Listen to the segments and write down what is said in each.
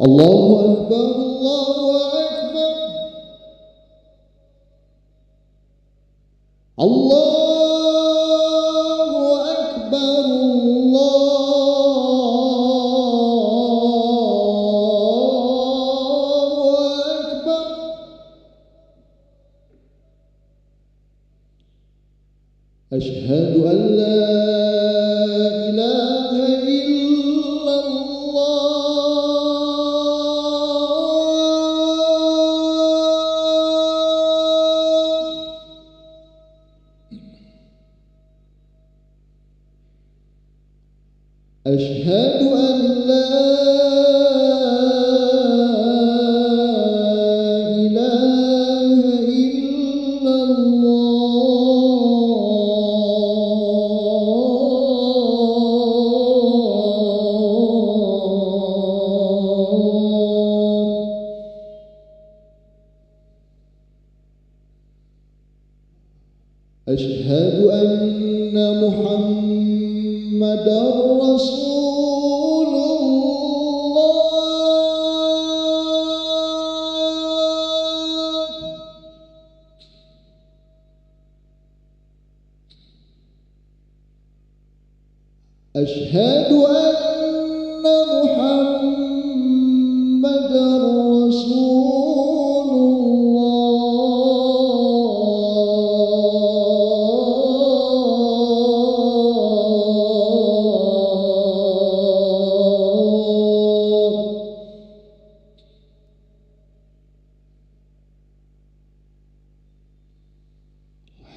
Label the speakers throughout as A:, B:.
A: Allahu Akbar, Allahu Akbar. Allahu Akbar, Allahu Akbar. Asyhadu an la ilaha illallah. أشهد أن لا إله إلا الله. أشهد أن محمدًا رسول الله. أشهد أن محمدًا رسول الله.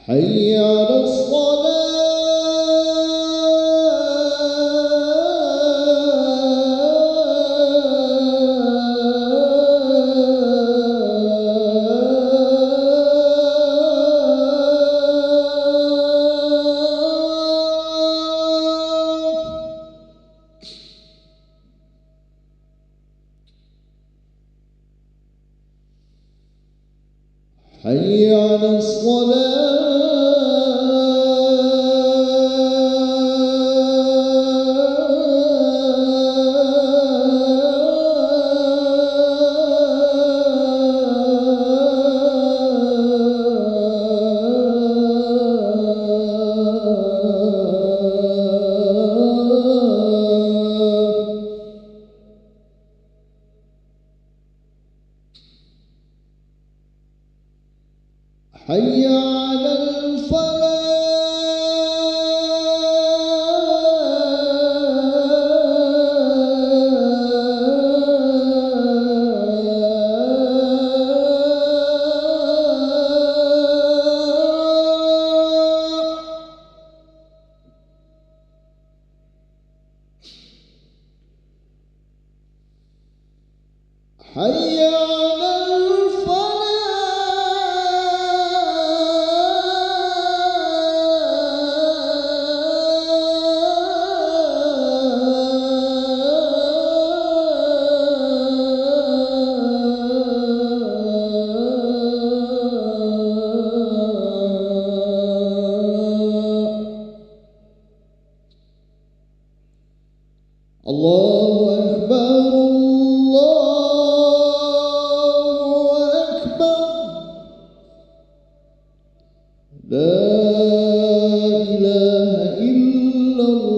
A: حي على حي على حي على حي على الله أكبر، الله أكبر. لا إله إلا الله.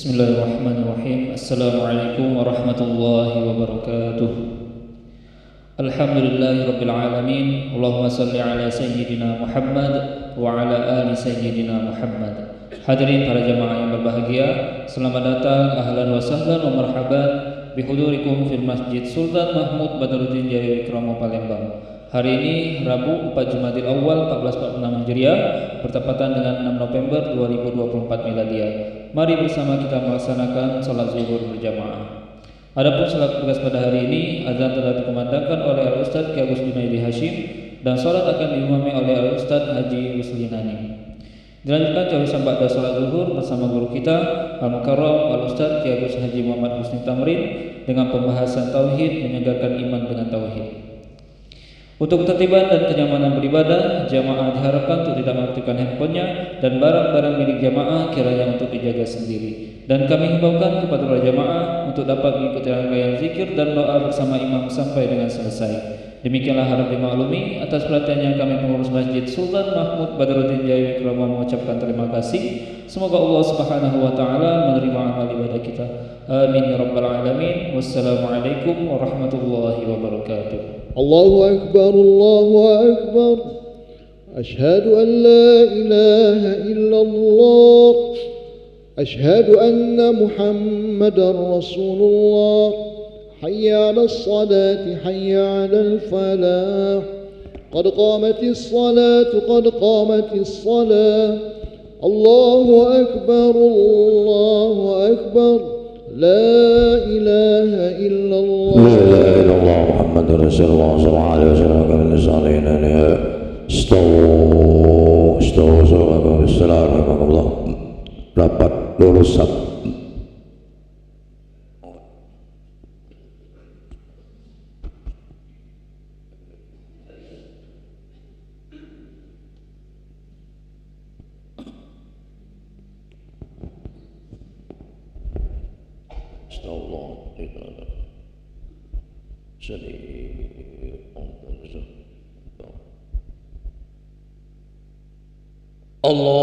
B: Bismillahirrahmanirrahim. Assalamualaikum warahmatullahi wabarakatuh. Alhamdulillahirabbil alamin. Allahumma shalli ala sayyidina Muhammad wa ala ali sayyidina Muhammad. Hadirin para jamaah yang berbahagia, selamat datang, ahlan wa sahlan wa marhaban bihudurikum fil Masjid Sultan Mahmud Badruddin Jaya Wikrama Palembang. Hari ini Rabu 4 Jumadil Awal 1446 Hijriah bertepatan dengan 6 November 2024 Miladiah. Mari bersama kita melaksanakan salat zuhur berjamaah. Adapun salat tugas pada hari ini, azan telah dikumandangkan oleh Al-Ustaz Ki Agus Junaidi Hashim dan salat akan diimami oleh Al-Ustaz Haji Ruslinani. Dilanjutkan terusan ba'da salat zuhur bersama guru kita Al-Mukarram Al-Ustaz Ki Agus Haji Muhammad Husni Tamrin dengan pembahasan tauhid, menyegarkan iman dengan tauhid. Untuk ketertiban dan kenyamanan beribadah, jamaah diharapkan untuk tidak mengaktifkan handphonenya dan barang-barang milik jamaah kiranya untuk dijaga sendiri. Dan kami himbaukan kepada para jamaah untuk dapat mengikuti rangkaian zikir dan doa bersama imam sampai dengan selesai. Demikianlah harap dimaklumi. Atas perhatiannya kami pengurus Masjid Sultan Mahmud Badruddin Jaya Wikrama mengucapkan terima kasih. Semoga Allah Subhanahu wa taala menerima amal ibadah kita. Amin ya rabbal alamin. Wassalamualaikum warahmatullahi wabarakatuh.
A: الله أكبر الله أكبر أشهد أن لا إله إلا الله أشهد أن محمدا رسول الله حي على الصلاة حي على الفلاح قد قامت الصلاة قد قامت الصلاة الله أكبر الله أكبر لا إله إلا الله
C: لا إله إلا الله محمد رسول الله صلى الله عليه وسلم من لسانه استووا سواء بالسلام رحمكم الله. Rapat lurus sab. Allahu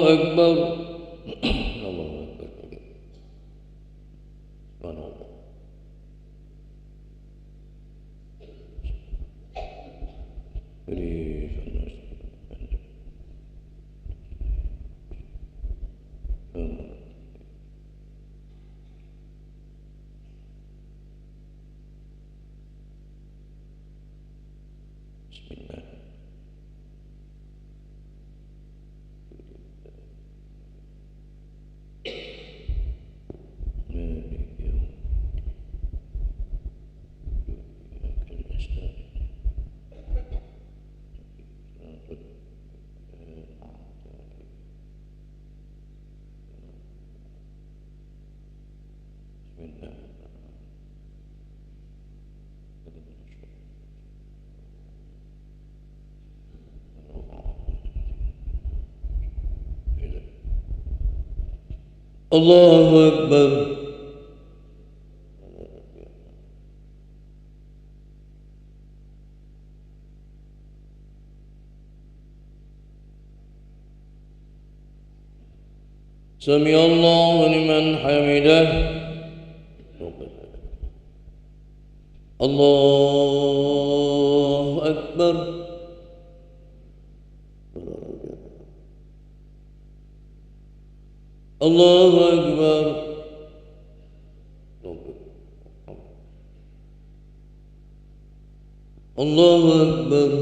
C: Akbar. Allahu Akbar. Subhanallah. Bismillah. Allahu Akbar. Sami Allahu liman hamidah. Allahu Akbar. Allahu Akbar. Allahu Akbar.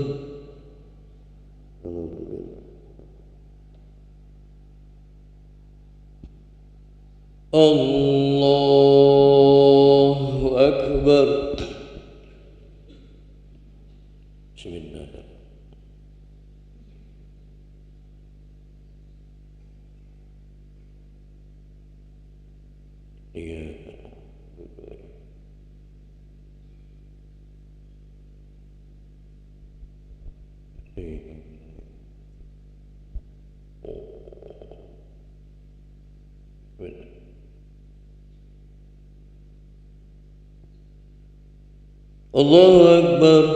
C: Allahu Akbar. Bismillah. Allahu Akbar.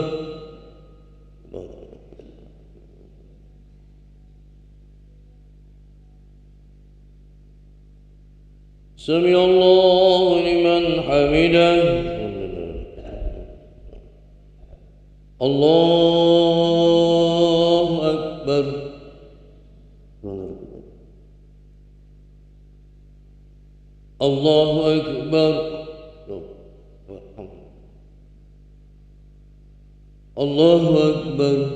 C: سمع الله لمن حمده الله أكبر الله أكبر الله أكبر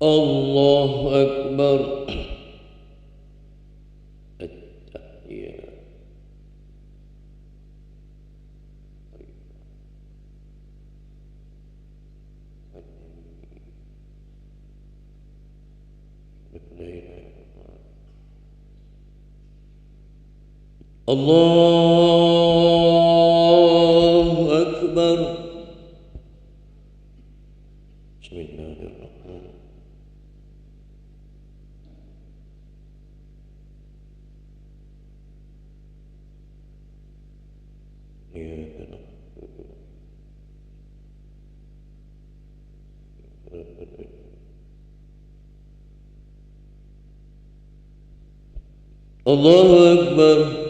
C: الله أكبر التحيات الله أكبر بسم الله الرحمن الله أكبر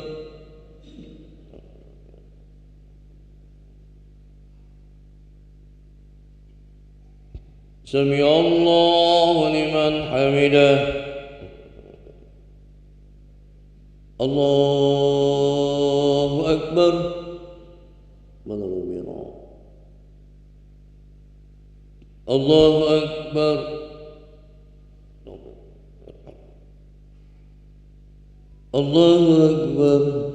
C: سمع الله لمن حمده الله أكبر الله أكبر الله أكبر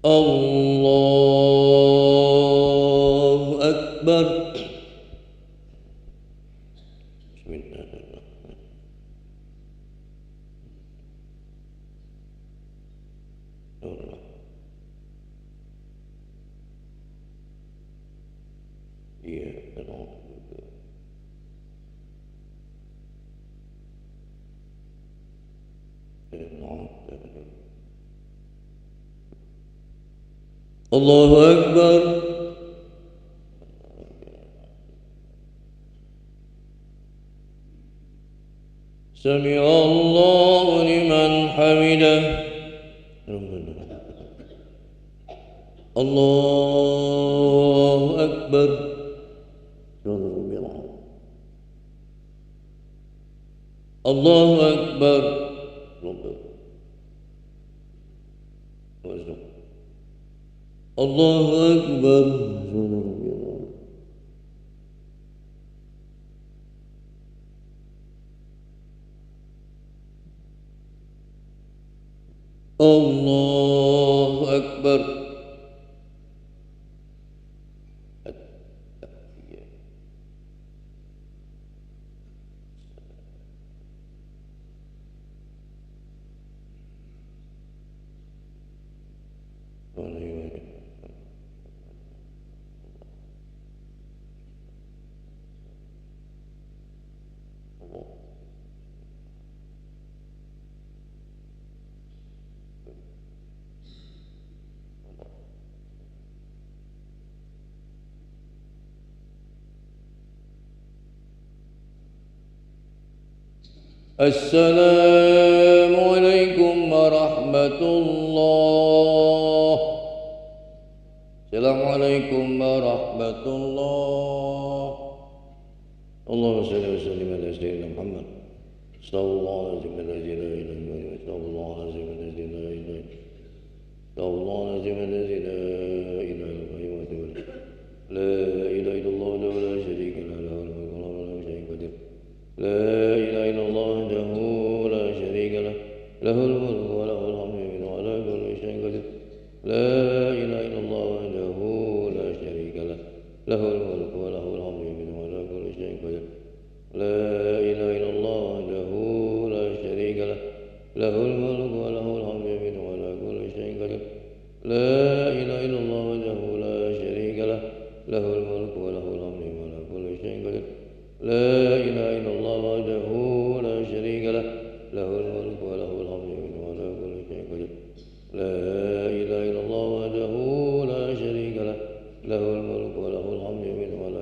C: الله أكبر بسم الله الرحمن الرحيم الله أكبر سمع الله لمن حمده الله أكبر الله أكبر الله أكبر الله أكبر السلام عليكم ورحمة الله السلام عليكم ورحمة الله اللهم صل وسلم على سيدنا محمد صلى الله عليه وسلم الذي لا إله إلا هو صلى الله عليه وسلم الذي لا إله صلى الله عليه وسلم الذي لا إله إلا هو لا إله إلا الله ولا شريك له له الملك وله الحمد قدير لا إله إلا الله وحده لا شريك له له الملك وله الحمد وعلى كل شيء قدير لا إله إلا الله وحده لا شريك له له الملك وله الحمد وعلى كل شيء قدير لا إله إلا الله وحده لا شريك له له الملك وله الحمد وعلى كل شيء قدير لا إله إلا الله وحده لا شريك له له الملك وله الحمد وعلى كل شيء قدير لا إله إلا الله وحده لا شريك له له الملك وله الحمد وعلى كل شيء قدير لا إله إلا الله وحده لا شريك له له الملك وله الحمد وعلى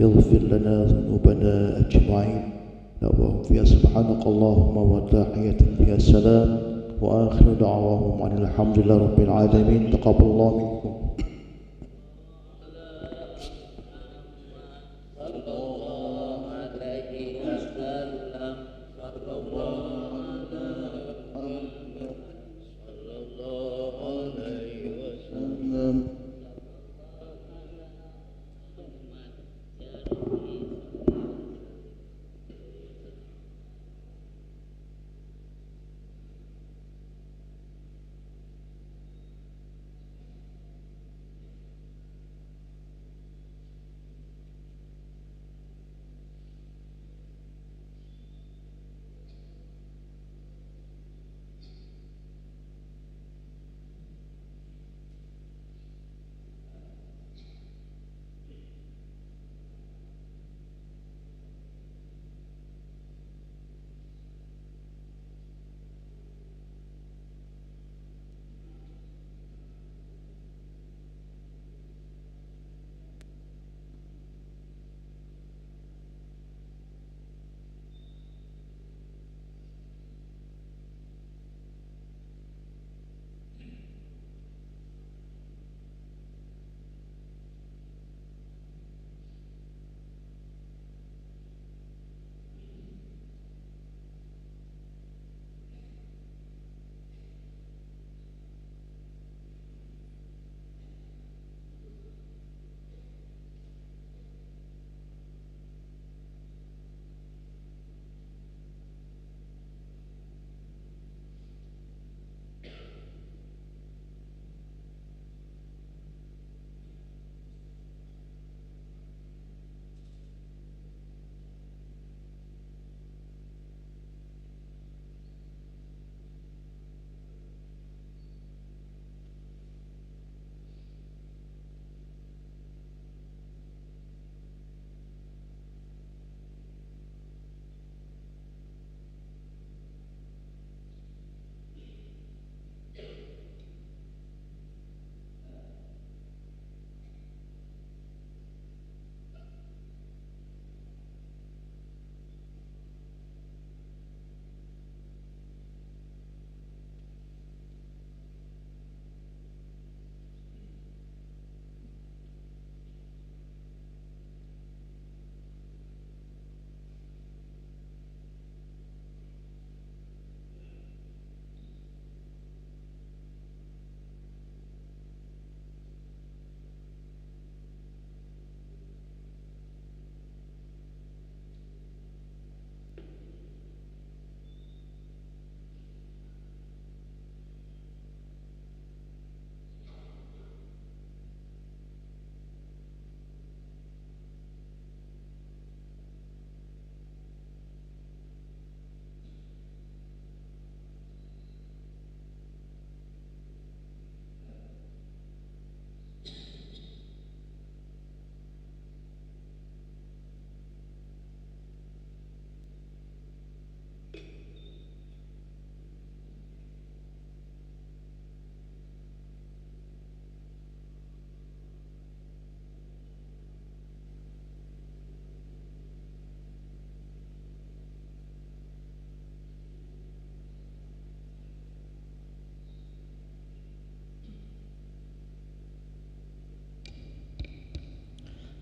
A: يغفر لنا ذنوبنا أجمعين دعواهم فيها سبحانك اللهم وتحية فيها السلام وآخر دعواهم أن الحمد لله رب العالمين تقبل الله منكم.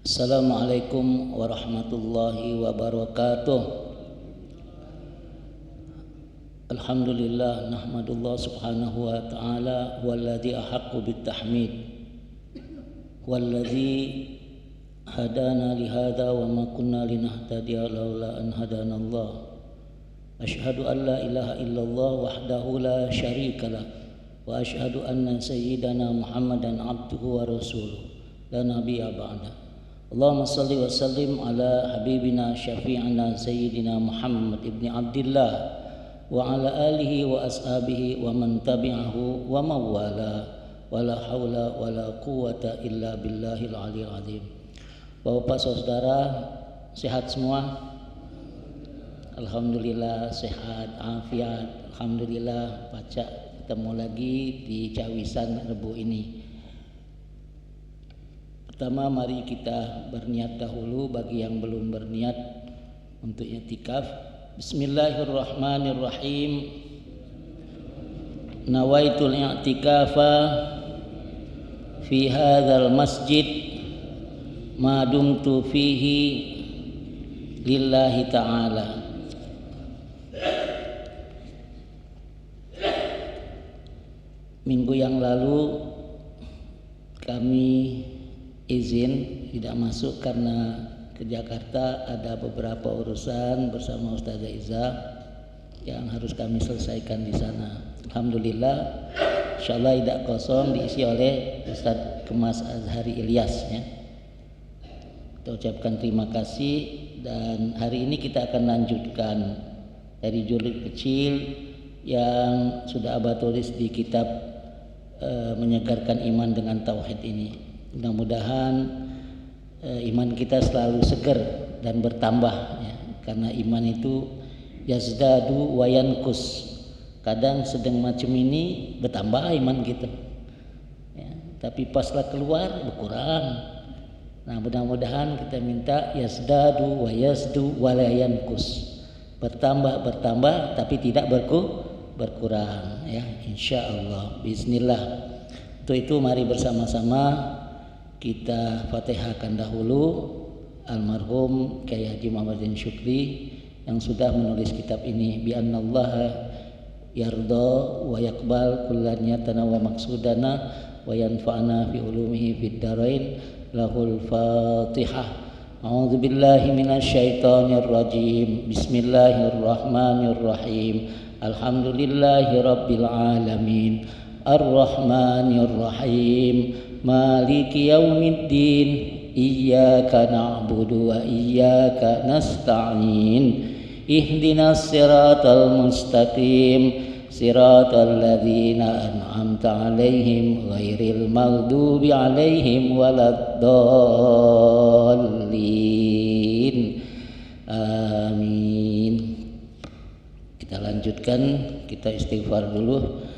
D: Assalamualaikum warahmatullahi wabarakatuh. Alhamdulillah nahmadullah subhanahu wa ta'ala walladzi ahaqqu bittahmid walladzi hadana lihada wa ma kunna linahtadiya laula an hadanallah. Asyhadu an la ilaha illallah wahdahu la syarikalah wa asyhadu anna sayyidana Muhammadan abduhu wa rasuluh la nabiyya ba'da. Allahumma salli wa sallim ala habibina syafi'ina sayyidina Muhammad ibni Abdillah wa ala alihi wa ashabihi wa man tabi'ahu wa mawala wa la hawla wa la quwata illa billahil aliyil azim. Bapak saudara sehat semua? Alhamdulillah sehat, afiat. Alhamdulillah baca ketemu lagi di Cawisan Rebu ini. Pertama, mari kita berniat dahulu bagi yang belum berniat untuk i'tikaf. Bismillahirrahmanirrahim. Nawaitul i'tikafa fi hadzal masjid ma dumtu fihi lillahi ta'ala. Minggu yang lalu kami izin tidak masuk karena ke Jakarta ada beberapa urusan bersama Ustazah Iza yang harus kami selesaikan di sana. Alhamdulillah, insyaallah tidak kosong diisi oleh Ustaz Kemas Azhari Ilyas ya. Kita ucapkan terima kasih dan hari ini kita akan lanjutkan dari judul kecil yang sudah Abah tulis di kitab menyegarkan iman dengan tauhid ini. Mudah-mudahan iman kita selalu segar dan bertambah ya. Karena iman itu yazdadu wa yankus. Kadang sedang macam ini bertambah iman kita ya. Tapi paslah keluar berkurang. Nah mudah-mudahan kita minta yazdadu wa yazdu wa la yankus. Bertambah tapi tidak berkurang ya, insyaallah bismillah. Untuk itu mari bersama-sama kita Fatihahkan dahulu almarhum Kyai Haji Muhammadin Syukri yang sudah menulis kitab ini. Bi annallaha yarda wa yaqbal kullaniyatana wa maqsudana wa yanfa'ana bi ulumihi fid dharain. Lahul Fatihah. A'udzu billahi minasyaitonir rajim. Bismillahirrahmanirrahim. Alhamdulillahi rabbil alamin. Ar-Rahmanir Rahim. Maliki yaumiddin. Iyyaka na'budu wa iyyaka nasta'in. Ihdinas siratal mustaqim. Siratal ladzina an'amta 'alaihim ghairil maghdubi 'alaihim waladdallin. Amin. Kita lanjutkan, kita istighfar dulu.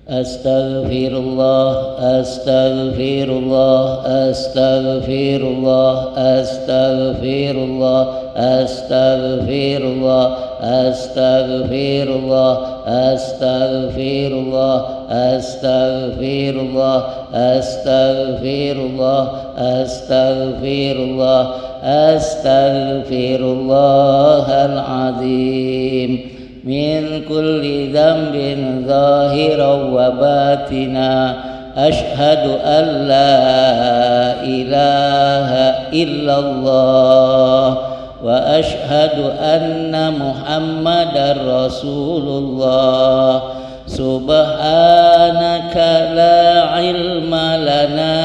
D: Astaghfirullah, astaghfirullah, astaghfirullah, astaghfirullah, astaghfirullah, astaghfirullah, astaghfirullah, astaghfirullah, astaghfirullah, astaghfirullah, astaghfirullahal-azim. Min kulli dzambin zahiran wa batina. Ashhadu an la ilaha illallah wa ashhadu anna Muhammadar Rasulullah. Subhanaka la ilma lana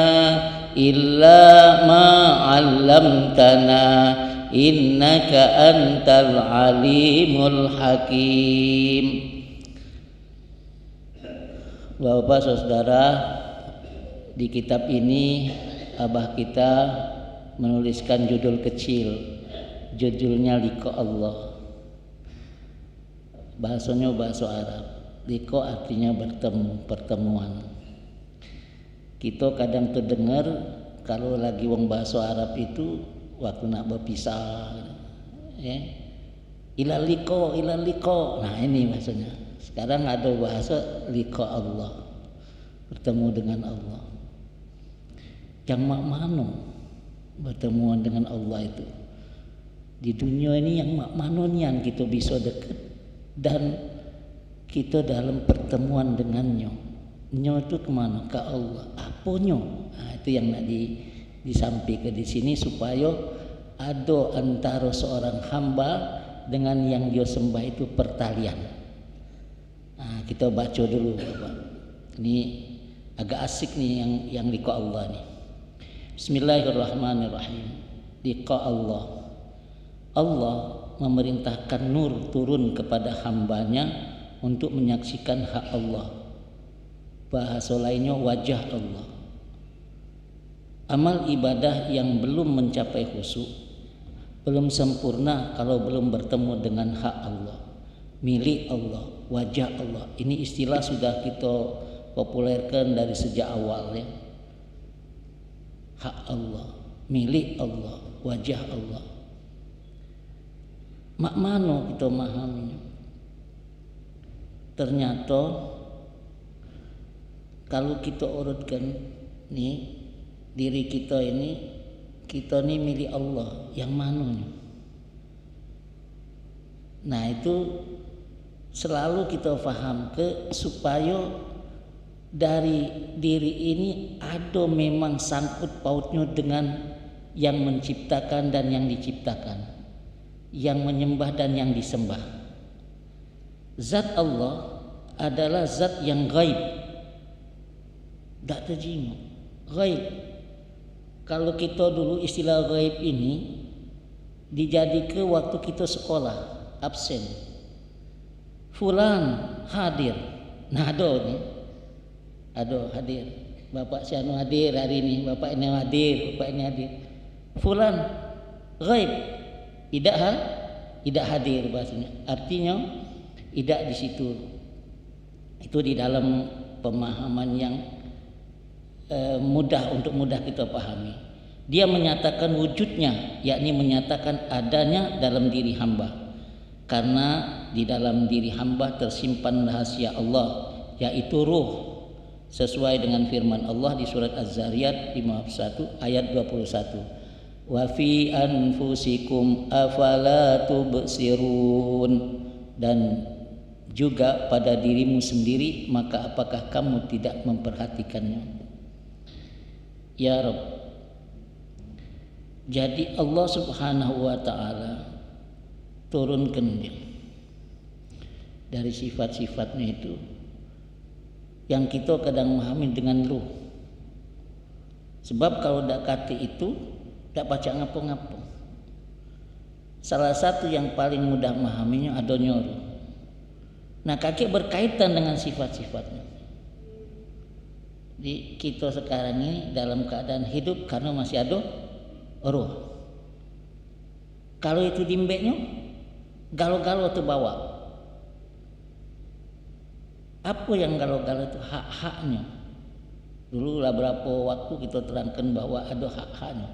D: illa ma 'allamtana. Innaka antal alimul hakim. Bapak saudara, di kitab ini abah kita menuliskan judul kecil. Judulnya Liqa Allah. Bahasanya bahasa Arab. Liqa artinya bertemu, pertemuan. Kita kadang terdengar kalau lagi wong bahasa Arab itu waktu nak berpisah ya, ila liqa. Nah ini maksudnya. Sekarang ada bahasa liqa Allah, bertemu dengan Allah. Yang makmano bertemuan dengan Allah itu di dunia ini, yang makmano yang kita bisa dekat dan kita dalam pertemuan dengannya. Nyo itu kemana? Ke Allah. Apanya? Nah, itu yang nak disampaikan di sini supaya ada antara seorang hamba dengan yang dia sembah itu pertalian. Nah, kita baca dulu Bapak. Ini agak asik nih yang liqa Allah nih. Bismillahirrahmanirrahim. Liqa Allah. Allah memerintahkan nur turun kepada hambanya untuk menyaksikan hak Allah. Bahasa lainnya wajah Allah. Amal ibadah yang belum mencapai khusyuk, belum sempurna kalau belum bertemu dengan hak Allah, milik Allah, wajah Allah. Ini istilah sudah kita populerkan dari sejak awal ya. hak Allah, milik Allah, wajah Allah. Mak mano kita memahaminya. Ternyata kalau kita urutkan nih diri kita ini milik Allah yang mananya. Nah itu selalu kita faham supaya dari diri ini ada memang sangkut pautnya dengan yang menciptakan dan yang diciptakan, yang menyembah dan yang disembah. Zat Allah adalah zat yang gaib, tak terjingu, gaib. Kalau kita dulu istilah gaib ini dijadikan waktu kita sekolah absen, fulan hadir, nah ada hadir, bapak si anu hadir hari ini, bapak ini hadir, fulan gaib, tidak hadir bahasanya. Artinya tidak di situ. Itu di dalam pemahaman yang mudah kita pahami. Dia menyatakan wujudnya, yakni menyatakan adanya dalam diri hamba. Karena di dalam diri hamba tersimpan rahasia Allah, yaitu ruh. Sesuai dengan firman Allah di surat Az-Zariyat 51 ayat 21. Wa fi anfusikum afala tubsirun, dan juga pada dirimu sendiri, maka apakah kamu tidak memperhatikannya? Ya Rabb. Jadi Allah Subhanahu wa taala turunkan dia dari sifat-sifatnya itu yang kita kadang memahami dengan ruh. Sebab kalau dak kata itu dak baca ngapo-ngapo. Salah satu yang paling mudah memahaminya adanya ruh. Nah, kaki berkaitan dengan sifat-sifatnya. Di kita sekarang ini dalam keadaan hidup karena masih ada ruh. Kalau itu dimbeknya, galau-galau terbawa. Apa yang galau-galau itu? Hak-haknya. Dulu lah berapa waktu kita terangkan bahwa ada hak-haknya.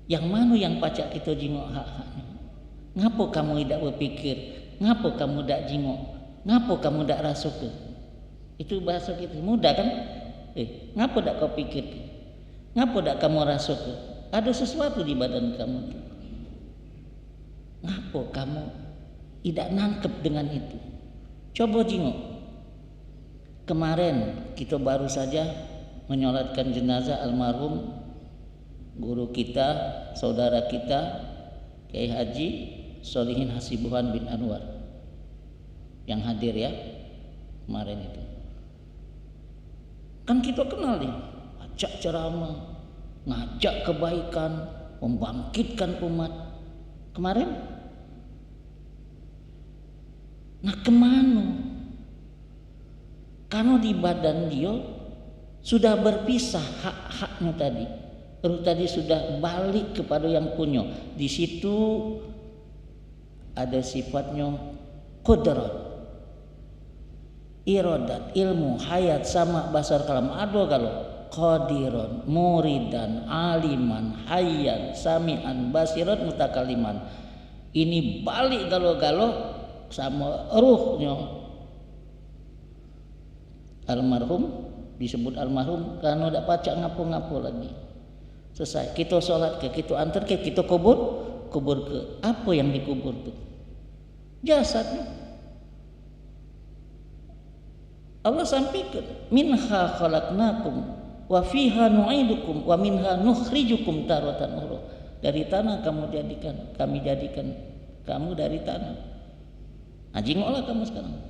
D: Yang mana yang pacak kita jingok hak-haknya? Ngapa kamu tidak berpikir? Ngapa kamu tidak jingok? Ngapa kamu tidak rasukan? Itu bahasa kita mudah kan? Ngapa tidak kau pikir? Ngapa tidak kamu rasukan? Ada sesuatu di badan kamu. Ngapa kamu tidak nangkep dengan itu? Coba jingok. Kemarin kita baru saja menyolatkan jenazah almarhum guru kita, saudara kita, Kiai Haji Solihin Hasibuhan bin Anwar, yang hadir ya kemarin itu. Kan kita kenal nih, ajak ceramah, ngajak kebaikan, membangkitkan umat. Kemarin, nah kemana? Karena di badan dia sudah berpisah hak-haknya tadi. Terus tadi sudah balik kepada yang punya. Di situ ada sifatnya qudrat, iradat, ilmu, hayat, sama, basar, kalam. Ada kalau qadiron, muridan, aliman, hayyan, sami'an, basiran, mutakaliman. Ini balik galau-galau sama ruhnya. Almarhum disebut almarhum karena tidak pacak ngapo-ngapo lagi. Selesai kita sholat ke, kita antar ke, kita kubur ke. Apa yang dikubur tuh? Jasadnya. Allah sampaikan, minha khalaqnakum wa fiha nu'idukum wa minha nukhrijukum taratan ukhra. Dari tanah kami jadikan kamu dari tanah. Ajinglah kamu sekarang.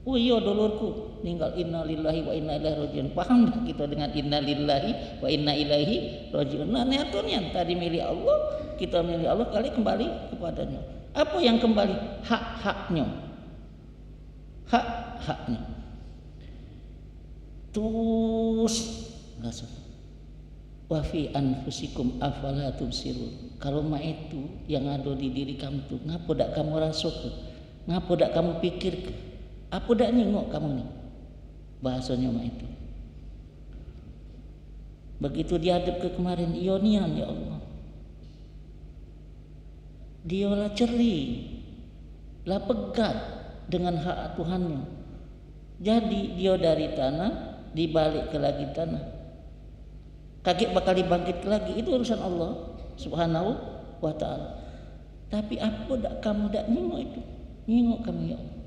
D: Oh iya dulurku, tinggal innalillahi wa inna ilaihi rajiun. Paham tak kita dengan innalillahi wa inna ilaihi rajiun? Nah, niatnya tadi milik Allah, kita milik Allah, kali kembali kepadanya. Apa yang kembali? Hak-haknya. Hak-haknya. Terus langsung. Wa fi anfusikum afala tubsirun. Kalau ma itu yang ada di diri kamu tuh, ngapa dak kamu rasakan? Ngapa dak kamu pikirkan? Apa dak nengok kamu nih? Bahasanya mah itu. Begitu dihadap ke kemarin, ionian ya Allah. Dia lah ceri, lah pegat dengan hak Tuhannya. Jadi dia dari tanah dibalik ke lagi tanah. Kakek bakal dibangkit lagi, itu urusan Allah Subhanahu wa ta'ala. Tapi apa dak kamu dak nyingok itu? Nyingok kami ya Allah.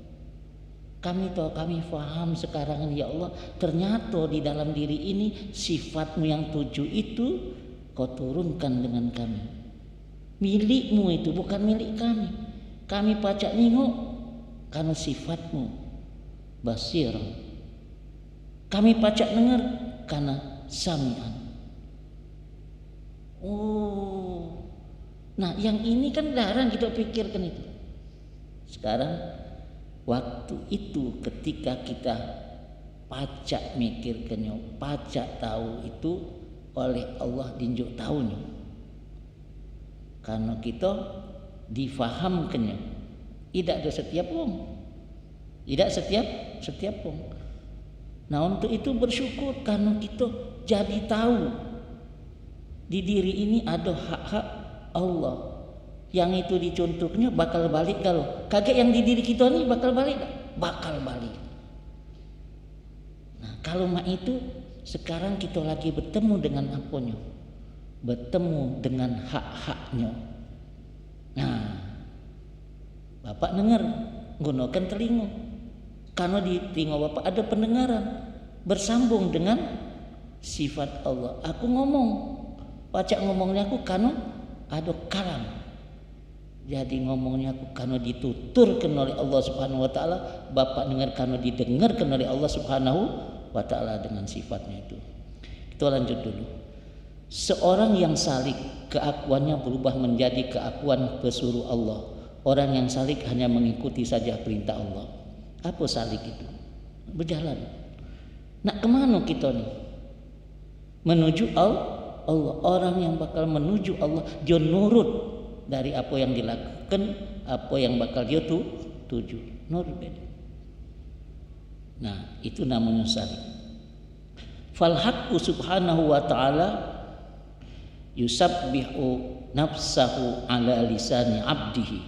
D: Kami tahu, kami faham sekarang ya Allah, ternyata di dalam diri ini sifatmu yang 7 itu kau turunkan dengan kami. Milikmu itu bukan milik kami. Kami pacak nyingok karena sifatmu basir. Kami pacak dengar karena sami'an. Oh, nah yang ini kan jarang kita pikirkan itu. Sekarang waktu itu ketika kita pacak mikirkannya, pacak tahu itu oleh Allah dinjuk tahunya. Karena kita difahamkannya. Tidak ada setiap orang. Tidak setiap orang. Nah untuk itu bersyukur karena kita jadi tahu di diri ini ada hak-hak Allah. Yang itu dicontohnya bakal balik kalau kaget yang di diri kita ini bakal balik tak? Bakal balik. Nah kalau mak itu sekarang kita lagi bertemu dengan apanya? Bertemu dengan hak-haknya. Nah Bapak dengar, gunakan telinga. Karena di telinga Bapak ada pendengaran bersambung dengan sifat Allah. Aku ngomong, pacak ngomongnya aku karena ada kalam. Jadi ngomongnya aku karena dituturkan oleh Allah Subhanahu wa taala, Bapak dengar karena didengarkan oleh Allah Subhanahu wa taala dengan sifatnya itu. Kita lanjut dulu. Seorang yang salik, keakuannya berubah menjadi keakuan pesuruh Allah. Orang yang salik hanya mengikuti saja perintah Allah. Apa salik itu? Berjalan. Nak kemana kita nih? Menuju Allah. Orang yang bakal menuju Allah, dia nurut dari apa yang dilakukan, apa yang bakal dia tuju. Nurut. Nah, itu namanya salik. Fal haqqu subhanahu wa ta'ala yusabbihu nafsahu ala lisani abdihi.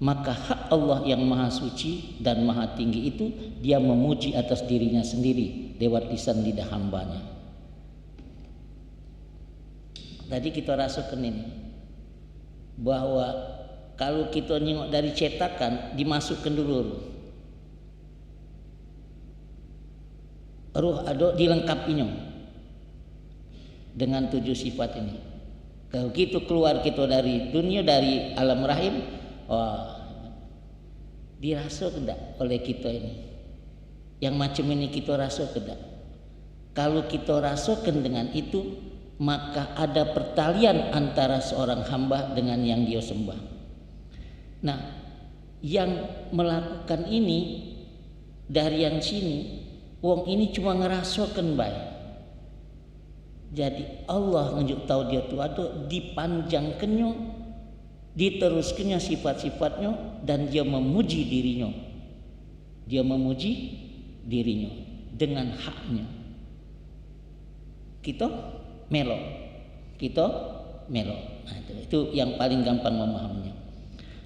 D: Maka hak Allah yang maha suci dan maha tinggi itu dia memuji atas dirinya sendiri lewat lisan lidah hambanya. Tadi kita rasakan ini bahwa kalau kita nengok dari cetakan dimasukkan dulu ruh ada dilengkapinya dengan 7 sifat ini. Kalau gitu keluar kita dari dunia, dari alam rahim, wah, dirasa kedak oleh kita ini. Yang macam ini kita rasa kedak. Kalau kita rasakan dengan itu, maka ada pertalian antara seorang hamba dengan yang dia sembah. Nah, yang melakukan ini dari yang sini, wong ini cuma ngerasakan baik. Jadi Allah nunjuk tahu dia tu ada, dipanjangkannya, diteruskannya sifat-sifatnya, dan dia memuji dirinya. Dia memuji dirinya dengan haknya. Kita melo. Nah, itu yang paling gampang memahaminya.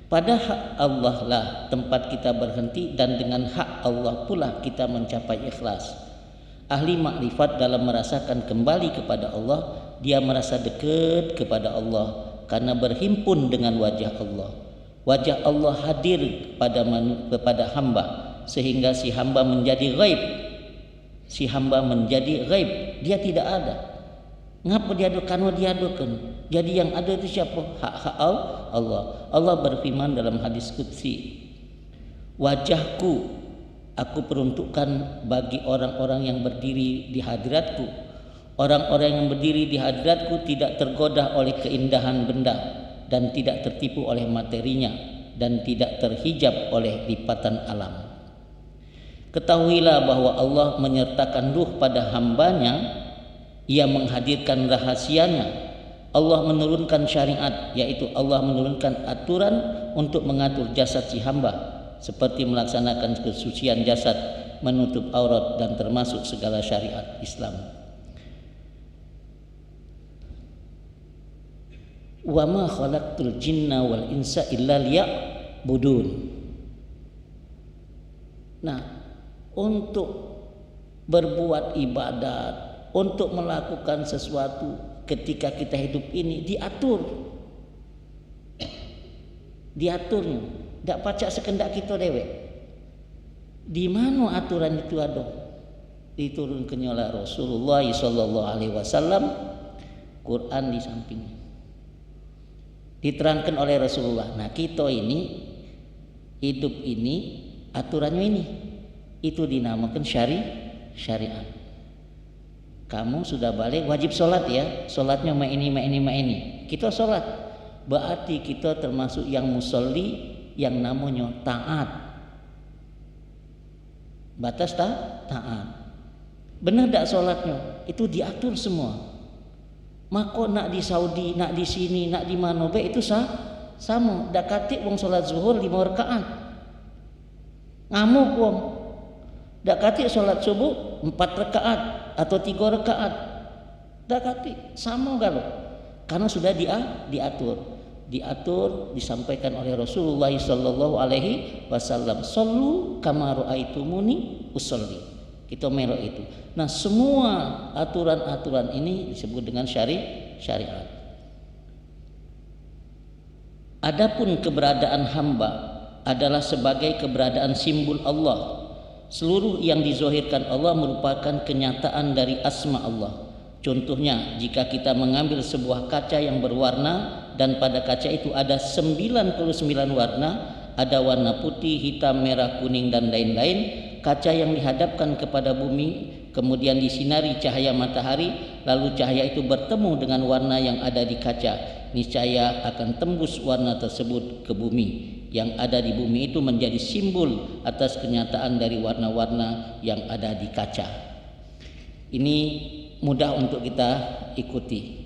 D: Pada hak Allah lah tempat kita berhenti, dan dengan hak Allah pula kita mencapai ikhlas. Ahli makrifat dalam merasakan kembali kepada Allah, dia merasa dekat kepada Allah karena berhimpun dengan wajah Allah. Wajah Allah hadir kepada hamba sehingga si hamba menjadi ghaib. Dia tidak ada. Ngapa dia ada? Karena dia adakan. Jadi yang ada itu siapa? Hak Allah. Allah berfirman dalam hadis qudsi, wajahku aku peruntukkan bagi orang-orang yang berdiri di hadiratku. Orang-orang yang berdiri di hadiratku tidak tergoda oleh keindahan benda dan tidak tertipu oleh materinya dan tidak terhijab oleh lipatan alam. Ketahuilah bahwa Allah menyertakan ruh pada hambanya. Ia menghadirkan rahasianya. Allah menurunkan syariat, yaitu Allah menurunkan aturan untuk mengatur jasad si hamba, seperti melaksanakan kesucian jasad, menutup aurat, dan termasuk segala syariat Islam. wa ma khalaqtul jinna wal insa illa liya'budun. Nah, untuk berbuat ibadat, untuk melakukan sesuatu ketika kita hidup ini diaturnya, tidak pacak sekendak kita dewek. Di mana aturan itu ada? Diturunkan oleh Rasulullah sallallahu alaihi wasallam, Quran di sampingnya. Diterangkan oleh Rasulullah. Nah, kita ini hidup ini aturannya ini. Itu dinamakan syariat. Kamu sudah balik wajib sholat ya. Sholatnya ma ini. Kita sholat. Berarti kita termasuk yang musolli, yang namanya taat. Batas taat. Benar tak sholatnya? Itu diatur semua. Maka nak di Saudi, nak di sini, nak di mana be itu sama. Dak katik wong sholat zuhur 5 rakaat. Ngamuk wong. Dak katik sholat subuh 4 rakaat atau 3 rakaat. Dak katik sama kalau. Karena sudah diatur, disampaikan oleh Rasulullah sallallahu alaihi wasallam, "Shallu kama ra'aitumuni usolli." Kita melok itu. Nah, semua aturan-aturan ini disebut dengan syariat. Adapun keberadaan hamba adalah sebagai keberadaan simbol Allah. Seluruh yang dizohirkan Allah merupakan kenyataan dari asma Allah. Contohnya, jika kita mengambil sebuah kaca yang berwarna dan pada kaca itu ada 99 warna, ada warna putih, hitam, merah, kuning dan lain-lain. Kaca yang dihadapkan kepada bumi kemudian disinari cahaya matahari, lalu cahaya itu bertemu dengan warna yang ada di kaca, niscaya akan tembus warna tersebut ke bumi. Yang ada di bumi itu menjadi simbol atas kenyataan dari warna-warna yang ada di kaca. Ini mudah untuk kita ikuti.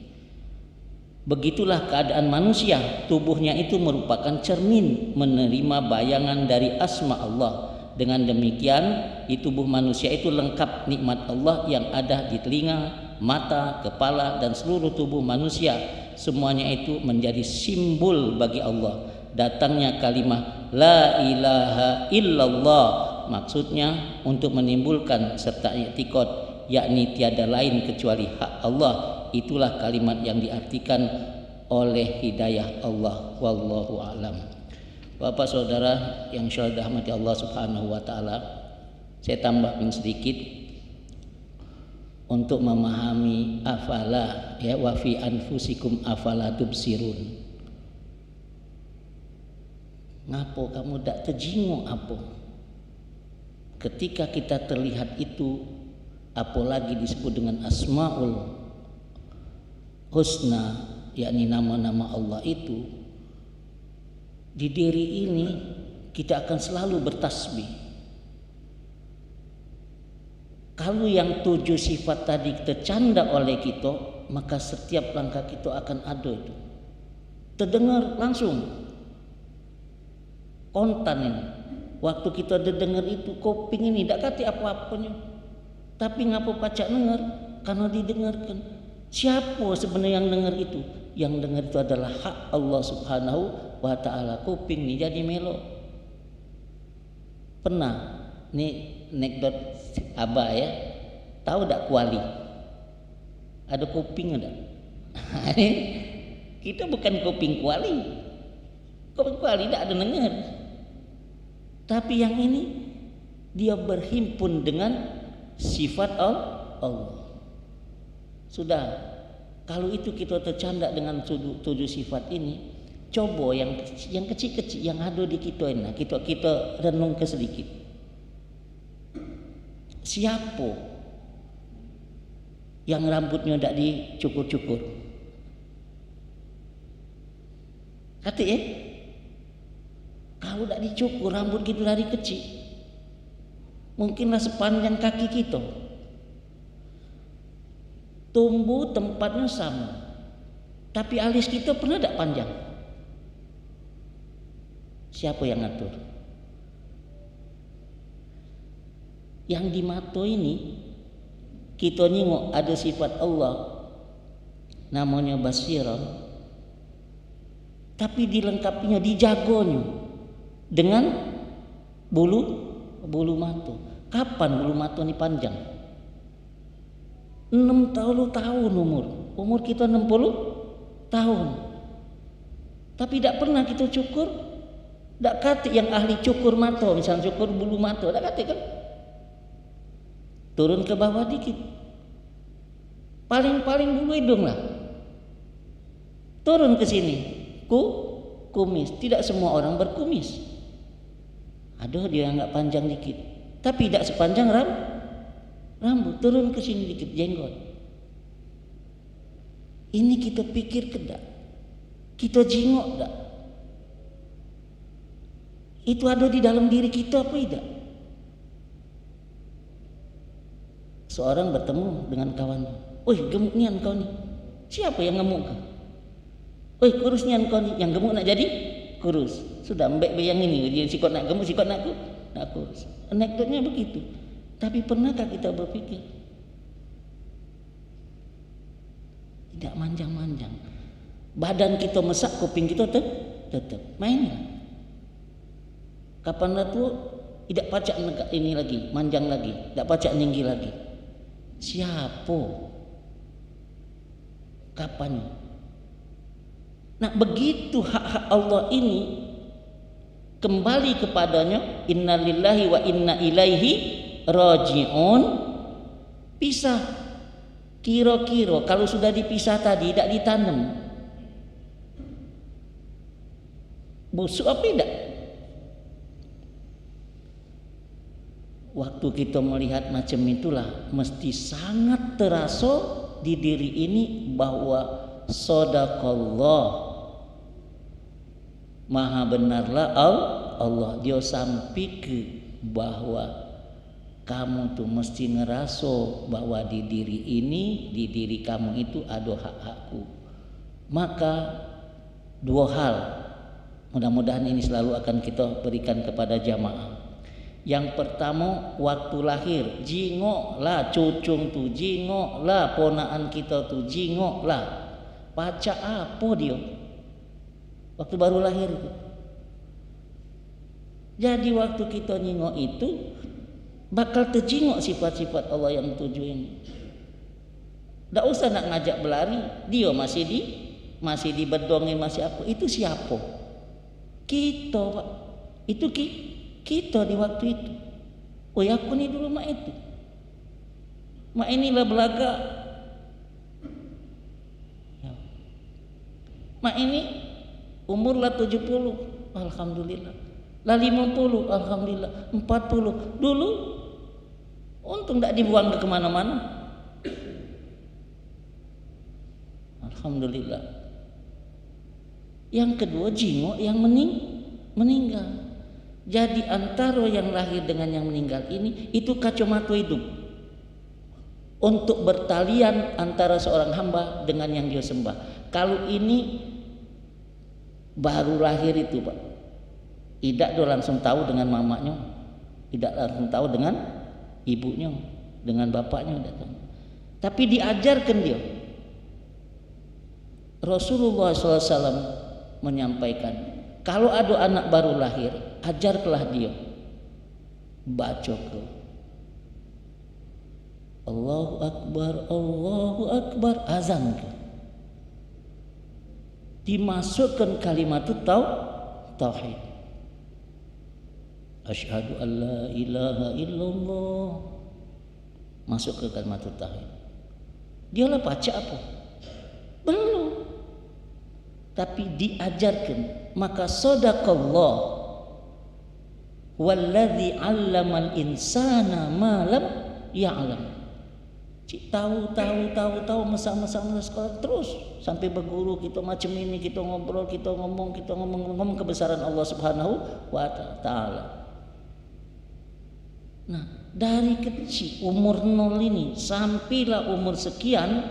D: Begitulah keadaan manusia, tubuhnya itu merupakan cermin menerima bayangan dari asma Allah. Dengan demikian, di tubuh manusia itu lengkap nikmat Allah yang ada di telinga, mata, kepala dan seluruh tubuh manusia. Semuanya itu menjadi simbol bagi Allah. Datangnya kalimat la ilaha illallah, maksudnya untuk menimbulkan serta i'tiqad, yakni tiada lain kecuali hak Allah. Itulah kalimat yang diartikan oleh hidayah Allah. Wallahu a'lam. Bapak saudara yang syahada rahmati Allah subhanahu wa ta'ala, saya tambahkan sedikit untuk memahami afala ya, wa fi anfusikum afala tubsirun. Ngapo kamu tak terjingu apa ketika kita terlihat itu, apalagi disebut dengan asmaul husna, yakni nama-nama Allah itu. Di diri ini kita akan selalu bertasbih. Kalau yang 7 sifat tadi tercanda oleh kita, maka setiap langkah kita akan ada itu. Terdengar langsung. Kontan ini. Waktu kita dengar itu kuping ini tidak kati apa-apanya. Tapi ngapa pacak dengar? Karena didengarkan. Siapa sebenarnya yang dengar itu? Yang dengar itu adalah hak Allah subhanahu wa ta'ala. Kuping ni jadi melo. Pernah ni anekdot abah ya, tahu tak kuali? Ada kuping ada? Kita bukan kuping kuali. Kuping kuali tak ada dengar. Tapi yang ini dia berhimpun dengan sifat Allah. Sudah, kalau itu kita tercanda dengan 7 sifat ini, coba yang kecil-kecil yang ada di kita ini, kita renung ke sedikit. Siapa yang rambutnya tidak dicukur-cukur? Kata ya, kalau tidak dicukur rambut kita dari kecil, mungkinlah sepanjang kaki kita. Tumbuh tempatnya sama, tapi alis kita pernah tak panjang? Siapa yang ngatur? Yang di mata ini kita nengok ada sifat Allah namanya basirah, tapi dilengkapinya, dijagonya dengan bulu mata. Kapan bulu mata ini panjang? 60 tahun umur kita 60 tahun, tapi tidak pernah kita cukur. Tak kata yang ahli cukur mata, misalnya cukur bulu mata, tak kata kan? Turun ke bawah dikit, paling bulu hidung lah, turun ke sini, kumis. Tidak semua orang berkumis. Ada dia nggak panjang dikit, tapi tidak sepanjang rambut. Turun ke sini dikit, jenggot. Ini kita pikir kedak, kita jingok tak? Itu ada di dalam diri kita apa tidak? Seorang bertemu dengan kawannya, "Oi, gemuk nian kau ni." Siapa yang gemuk? "Oi, kurus nian kau ni." Yang gemuk nak jadi kurus. Sudah mbek yang ini, dia sikot nak gemuk, sikot nak kurus. Anekdotnya begitu. Tapi pernahkah kita berpikir? Tidak manjang-manjang. Badan kita mesak, kuping kita tetap main. Kapan lah tu tidak pacak ini lagi, manjang lagi, tidak pacak tinggi lagi. Siapa? Kapan? Nah, begitu hak-hak Allah ini kembali kepadanya, innalillahi wa inna ilaihi raji'un. Pisah. Kira-kira kalau sudah dipisah tadi tidak ditanam, busuk apa tidak? Waktu kita melihat macam itulah, mesti sangat terasa di diri ini bahwa sadaqallah, maha benarlah Allah. Dia sampai ke bahwa kamu tuh mesti ngerasa bahwa di diri ini, di diri kamu itu ada hak-hakku. Maka dua hal mudah-mudahan ini selalu akan kita berikan kepada jamaah. Yang pertama, waktu lahir jingoklah cucung tu, jingoklah ponaan kita tu, jingoklah. Baca apa dia waktu baru lahir itu. Jadi waktu kita nyingok itu bakal terjingok sifat-sifat Allah yang tujuh ini. Tak usah nak ngajak berlari, dia masih dibedongin, masih apa. Itu siapa? Kita, Pak. Itu kita di waktu itu. Oh, aku ni dulu mak itu. Mak inilah belaga. Ya. Mak ini umur lah 70, alhamdulillah. Lah 50, alhamdulillah. 40. Dulu untung tak dibuang ke kemana-mana. Alhamdulillah. Yang kedua, jingok yang meninggal. Jadi antara yang lahir dengan yang meninggal ini itu kacamata hidup untuk bertalian antara seorang hamba dengan yang dia sembah. Kalau ini baru lahir itu, Pak, tidak dia langsung tahu dengan mamanya, tidak langsung tahu dengan ibunya, dengan bapaknya, datang. Tapi diajarkan dia. Rasulullah SAW menyampaikan, kalau ada anak baru lahir, ajarlah dia baca ke Allahu Akbar, azan ke, dimasukkan kalimat tauhid, asyhadu an la ilaha illallah, masuk ke kalimat tauhid. Dialah baca apa? Belum. Tapi diajarkan. Maka sadaqallah walladzi 'allamal insana ma lam ya'lam. Cik tahu masa-masa sekolah terus sampai berguru kita macam ini, kita ngobrol, kita ngomong kebesaran Allah Subhanahu wa taala. Nah, dari kecil umur 0 ini sampailah umur sekian,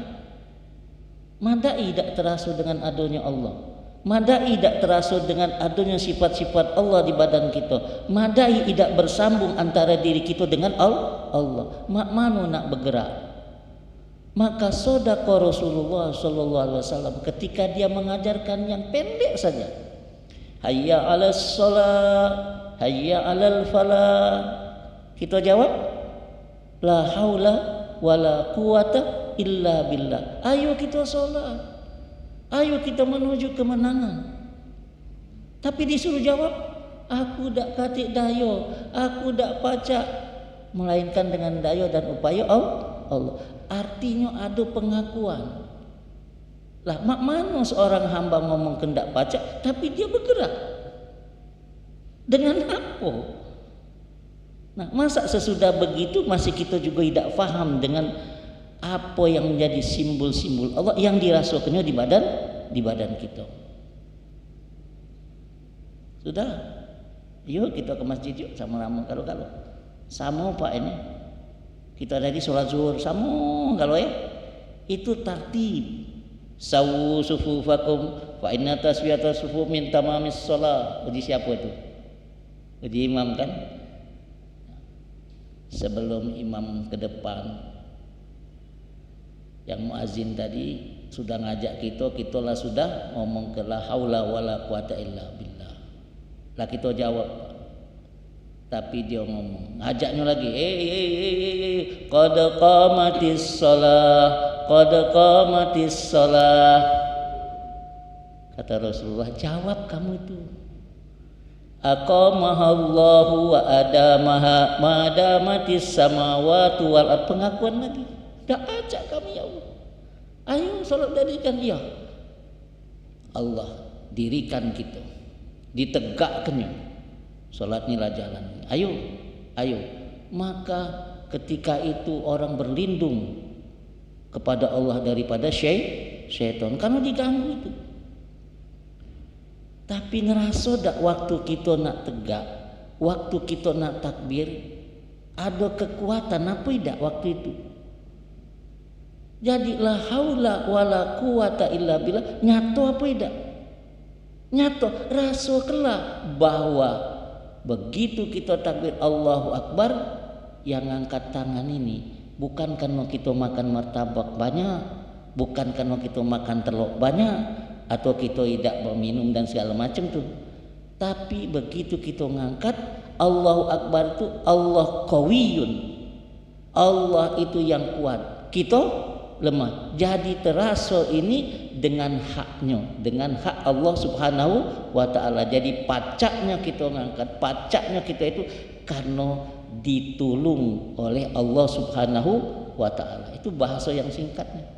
D: madai tidak terasa dengan adanya Allah. Madai tidak terasa dengan adanya sifat-sifat Allah di badan kita. Madai tidak bersambung antara diri kita dengan Allah. Mak mana nak bergerak? Maka sodaqah Rasulullah sallallahu alaihi wasallam ketika dia mengajarkan yang pendek saja. Hayya 'alas shalah, hayya 'alal falah. Kita jawab, la haula wala quwata illa billah. Ayo kita sholat, ayo kita menuju kemenangan. Tapi disuruh jawab, aku dak katik dayo, aku dak pacak, melainkan dengan dayo dan upaya Allah. Artinya ada pengakuan. Lah mak mana seorang hamba ngomong kendak pacak tapi dia bergerak dengan apa? Nah, masa sesudah begitu masih kita juga tidak faham dengan apa yang menjadi simbol-simbol Allah yang dirasakannya di badan kita. Sudah, yuk kita ke masjid yuk sama-sama kalau sama Pak ini. Kita tadi sholat zuhur sama kalau ya itu tartib. Sawu sufufakum fa inna taswiyata sufuf min tamamis shalah. Uji siapa itu? Uji imam kan? Sebelum imam ke depan, yang muazin tadi sudah ngajak kita lah sudah ngomong ke la haula wala quwata illa billah. Lah kita jawab. Tapi dia ngomong, ngajaknya lagi, qad qamatis shalah, qad qamatis shalah. Kata Rasulullah, jawab kamu itu. Aqamahallahu wa adamaha madamatis samawati wal ard. Pengakuan lagi. Dak ajak kami ya Allah. Ayo salat dirikan dia. Allah dirikan kita. Ditegakkannya. Salat inilah jalan. Ayo. Maka ketika itu orang berlindung kepada Allah daripada syaitan karena diganggu itu. Tapi ngerasa dak waktu kita nak tegak, waktu kita nak takbir, ada kekuatan apa tidak waktu itu? Jadi la haula wala quwata illa billah, nyato apa tidak? Nyato, rasa kelak bahwa begitu kita takbir Allahu Akbar, yang angkat tangan ini bukan karena kita makan martabak banyak, bukan karena kita makan telur banyak, atau kita tidak meminum dan segala macam tuh. Tapi begitu kita ngangkat Allahu Akbar itu Allah qawiyun. Allah itu yang kuat. Kita lemah. Jadi terasa ini dengan haknya, dengan hak Allah Subhanahu wa taala. Jadi pacaknya kita ngangkat, pacaknya kita itu karena ditulung oleh Allah Subhanahu wa taala. Itu bahasa yang singkatnya.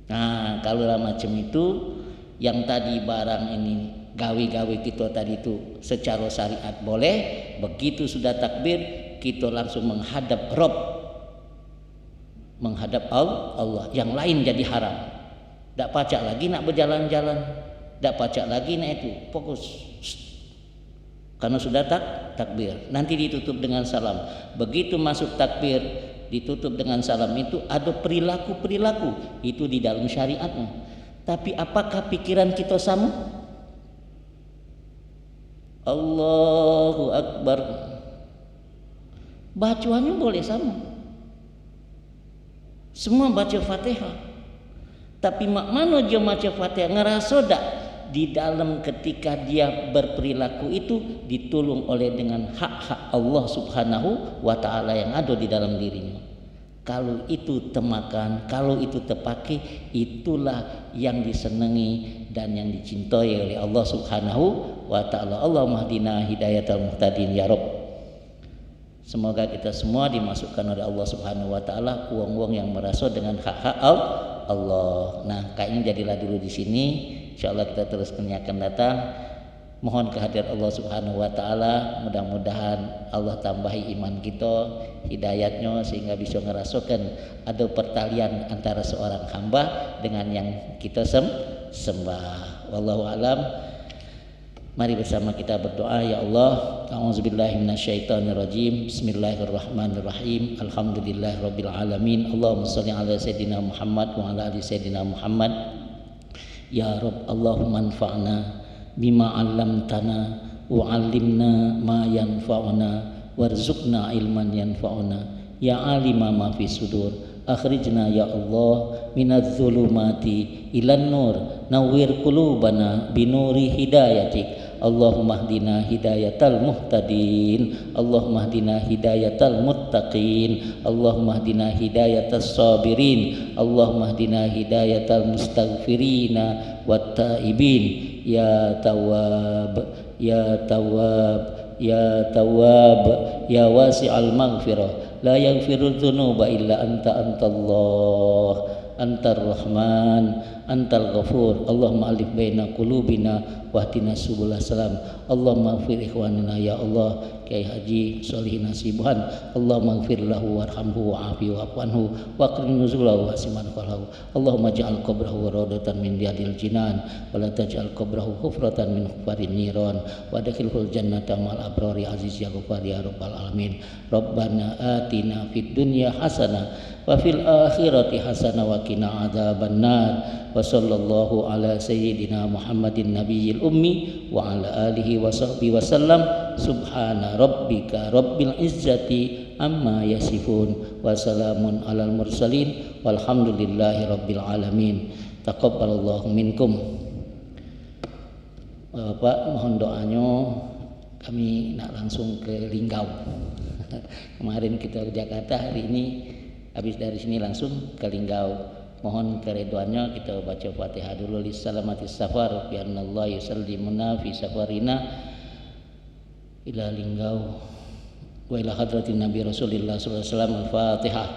D: Nah, kalau macam itu yang tadi barang ini gawe-gawe kita tadi itu secara syariat boleh, begitu sudah takbir kita langsung menghadap Rabb, menghadap Allah, yang lain jadi haram. Tak pacak lagi nak berjalan-jalan, tak pacak lagi nak itu fokus karena sudah takbir. Nanti ditutup dengan salam. Begitu masuk takbir ditutup dengan salam itu ada perilaku-perilaku itu di dalam syariatnya. Tapi apakah pikiran kita sama? Allahu Akbar. Bacaannya boleh sama. Semua baca Fatihah. Tapi mak mana dia baca Fatihah ngerasa dak di dalam ketika dia berperilaku itu ditolong oleh dengan hak-hak Allah Subhanahu wa taala yang ada di dalam dirinya. Kalau itu temakan, kalau itu terpakai, itulah yang disenangi dan yang dicintai oleh Allah Subhanahu wa taala. Allahumma hdina hidayatal muhtadin ya Rabb. Semoga kita semua dimasukkan oleh Allah Subhanahu wa taala uang-uang yang merasa dengan hak-hak Allah. Nah, kayaknya jadilah dulu di sini. Insyaallah kita terus akan datang. Mohon kehadirat Allah Subhanahu wa taala, mudah-mudahan Allah tambahi iman kita, hidayatnya sehingga bisa ngerasakan ada pertalian antara seorang hamba dengan yang kita sembah. Wallahu alam. Mari bersama kita berdoa. Ya Allah, a'udzubillahi minasyaitonirrajim. Bismillahirrahmanirrahim. Alhamdulillahirabbil alamin. Allahumma shalli ala sayidina Muhammad wa ala ali sayidina Muhammad. Ya Rabb, Allahumma anfa'na bima 'allamtana wa 'allimna ma yanfa'una warzuqna ilman yanfa'una ya alima ma fi sudur akhrijna ya Allah minadz zulumati ilan nur, nawwir qulubana binuri hidayatik. Allahumma hdina hidayatal muhtadin, Allahumma hdina hidayatal muttaqin, Allahumma hdina hidayatas sabirin, Allahumma hdina hidayatal mustaghfirina wat taibin. Ya Tawwab, ya Tawwab, ya Tawwab, ya wasi'al maghfirah, la yaghfiru dzunuba illa anta, antallah, antar rahman, antal ghafur. Allahumma alif baina qulubina wahdina subul salam. Allahumma ighfir ikhwanina ya Allah Kiai Haji Sholihin Hasibuan. Allahumma ighfir lahu warhamhu wa'afihi wa'fu anhu wa aqrim nuzulahu wa siman qalahu. Allahumma ja'al qabrahu rawdatan min riyadil jinan wa la taj'al qabrahu hufratan min hufarin niran wa adkhilhul jannata ma'al abrari aziz ya ghafar ya rabbal alamin. Rabbana atina fid dunya hasanah wa fil akhirati hasanah wa qina adzabannar. Wa sallallahu ala sayyidina Muhammadin nabiyil ummi wa ala alihi wa sahbihi wa sallam. Subhana rabbika rabbil izzati amma yasifun wa salamun alal mursalin walhamdulillahi rabbil alamin. Taqabbalallahu minkum. Pak, mohon doanya kami nak langsung ke Linggau. Kemarin kita ke Jakarta, hari ini habis dari sini langsung ke Linggau. Mohon keridhaannya kita baca Fatihah dulu. Lissalamatis safar bi anallahu yusallimuna fi safarina ila Linggau wa ila hadratin Nabi Rasulillah sallallahu alaihi wasallam. Al-Fatihah.